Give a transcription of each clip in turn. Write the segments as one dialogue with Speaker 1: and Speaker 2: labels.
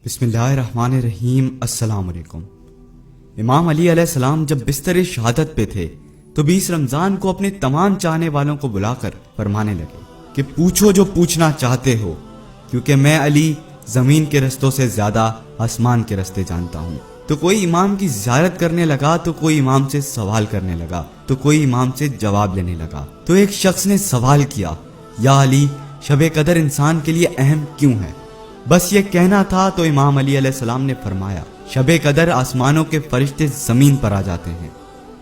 Speaker 1: بسم اللہ الرحمن الرحیم۔ السلام علیکم۔ امام علی علیہ السلام جب بستر شہادت پہ تھے تو 20 رمضان کو اپنے تمام چاہنے والوں کو بلا کر فرمانے لگے کہ پوچھو جو پوچھنا چاہتے ہو، کیونکہ میں علی زمین کے رستوں سے زیادہ آسمان کے رستے جانتا ہوں۔ تو کوئی امام کی زیارت کرنے لگا، تو کوئی امام سے سوال کرنے لگا، تو کوئی امام سے جواب لینے لگا۔ تو ایک شخص نے سوال کیا، یا علی، شب قدر انسان کے لیے اہم کیوں ہے؟ بس یہ کہنا تھا تو امام علی علیہ السلام نے فرمایا، شب قدر آسمانوں کے فرشتے زمین پر آ جاتے ہیں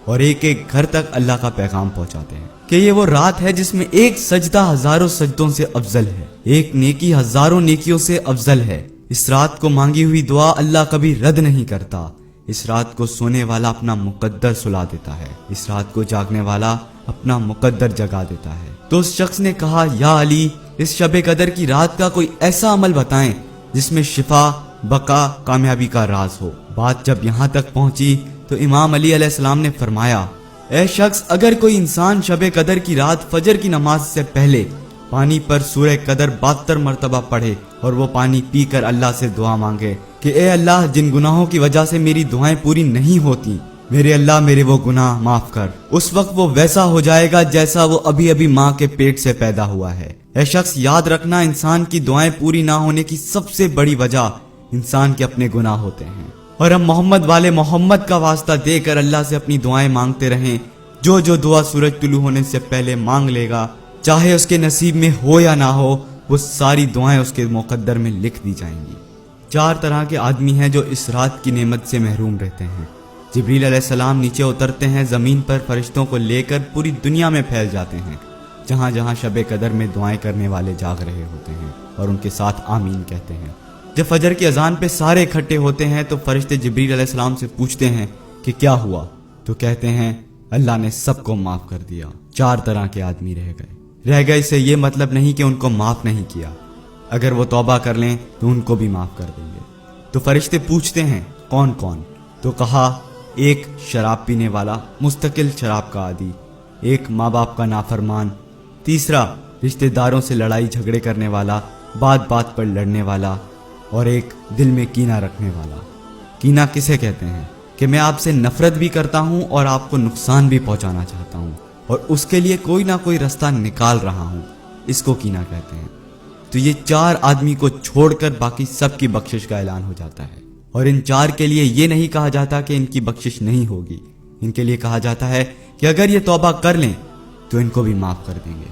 Speaker 1: اور ایک ایک گھر تک اللہ کا پیغام پہنچاتے ہیں کہ یہ وہ رات ہے جس میں ایک سجدہ ہزاروں سجدوں سے افضل ہے، ایک نیکی ہزاروں نیکیوں سے افضل ہے۔ اس رات کو مانگی ہوئی دعا اللہ کبھی رد نہیں کرتا۔ اس رات کو سونے والا اپنا مقدر سلا دیتا ہے، اس رات کو جاگنے والا اپنا مقدر جگا دیتا ہے۔ تو اس شخص نے کہا، یا علی، اس شب قدر کی رات کا کوئی ایسا عمل بتائیں جس میں شفا، بقا، کامیابی کا راز ہو۔ بات جب یہاں تک پہنچی تو امام علی علیہ السلام نے فرمایا، اے شخص، اگر کوئی انسان شب قدر کی رات فجر کی نماز سے پہلے پانی پر سورہ قدر 72 مرتبہ پڑھے اور وہ پانی پی کر اللہ سے دعا مانگے کہ اے اللہ، جن گناہوں کی وجہ سے میری دعائیں پوری نہیں ہوتی، میرے اللہ میرے وہ گناہ معاف کر، اس وقت وہ ویسا ہو جائے گا جیسا وہ ابھی ابھی ماں کے پیٹ سے پیدا ہوا ہے۔ اے شخص، یاد رکھنا، انسان کی دعائیں پوری نہ ہونے کی سب سے بڑی وجہ انسان کے اپنے گناہ ہوتے ہیں، اور ہم محمد والے محمد کا واسطہ دے کر اللہ سے اپنی دعائیں مانگتے رہیں۔ جو جو دعا سورج طلوع ہونے سے پہلے مانگ لے گا، چاہے اس کے نصیب میں ہو یا نہ ہو، وہ ساری دعائیں اس کے مقدر میں لکھ دی جائیں گی۔ 4 طرح کے آدمی ہیں جو اس رات کی نعمت سے محروم رہتے ہیں۔ جبریل علیہ السلام نیچے اترتے ہیں، زمین پر فرشتوں کو لے کر پوری دنیا میں پھیل جاتے ہیں، جہاں جہاں شب قدر میں دعائیں کرنے والے جاگ رہے ہوتے ہیں اور ان کے ساتھ آمین کہتے ہیں۔ جب فجر کی اذان پہ سارے اکٹھے ہوتے ہیں تو فرشتے جبریل علیہ السلام سے پوچھتے ہیں کہ کیا ہوا؟ تو کہتے ہیں، اللہ نے سب کو معاف کر دیا، 4 طرح کے آدمی رہ گئے سے یہ مطلب نہیں کہ ان کو معاف نہیں کیا، اگر وہ توبہ کر لیں تو ان کو بھی معاف کر دیں گے۔ تو فرشتے پوچھتے ہیں، کون کون؟ تو کہا، ایک شراب پینے والا، مستقل شراب کا عادی، ایک ماں باپ کا نافرمان، تیسرا رشتہ داروں سے لڑائی جھگڑے کرنے والا، بات بات پر لڑنے والا، اور ایک دل میں کینہ رکھنے والا۔ کینہ کسے کہتے ہیں؟ کہ میں آپ سے نفرت بھی کرتا ہوں اور آپ کو نقصان بھی پہنچانا چاہتا ہوں اور اس کے لیے کوئی نہ کوئی رستہ نکال رہا ہوں، اس کو کینہ کہتے ہیں۔ تو یہ 4 آدمی کو چھوڑ کر باقی سب کی بخشش کا اعلان ہو جاتا ہے، اور ان 4 کے لیے یہ نہیں کہا جاتا کہ ان کی بخشش نہیں ہوگی، ان کے لیے کہا جاتا ہے کہ اگر یہ توبہ کر لیں تو ان کو بھی معاف کر دیں گے۔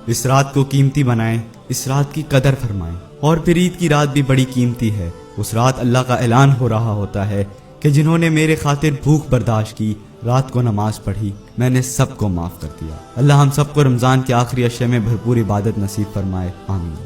Speaker 1: اس رات کو قیمتی بنائیں، اس رات کی قدر فرمائیں، اور پھر عید کی رات بھی بڑی قیمتی ہے۔ اس رات اللہ کا اعلان ہو رہا ہوتا ہے کہ جنہوں نے میرے خاطر بھوک برداشت کی، رات کو نماز پڑھی، میں نے سب کو معاف کر دیا۔ اللہ ہم سب کو رمضان کے آخری عشرے میں بھرپور عبادت نصیب فرمائے، آمین۔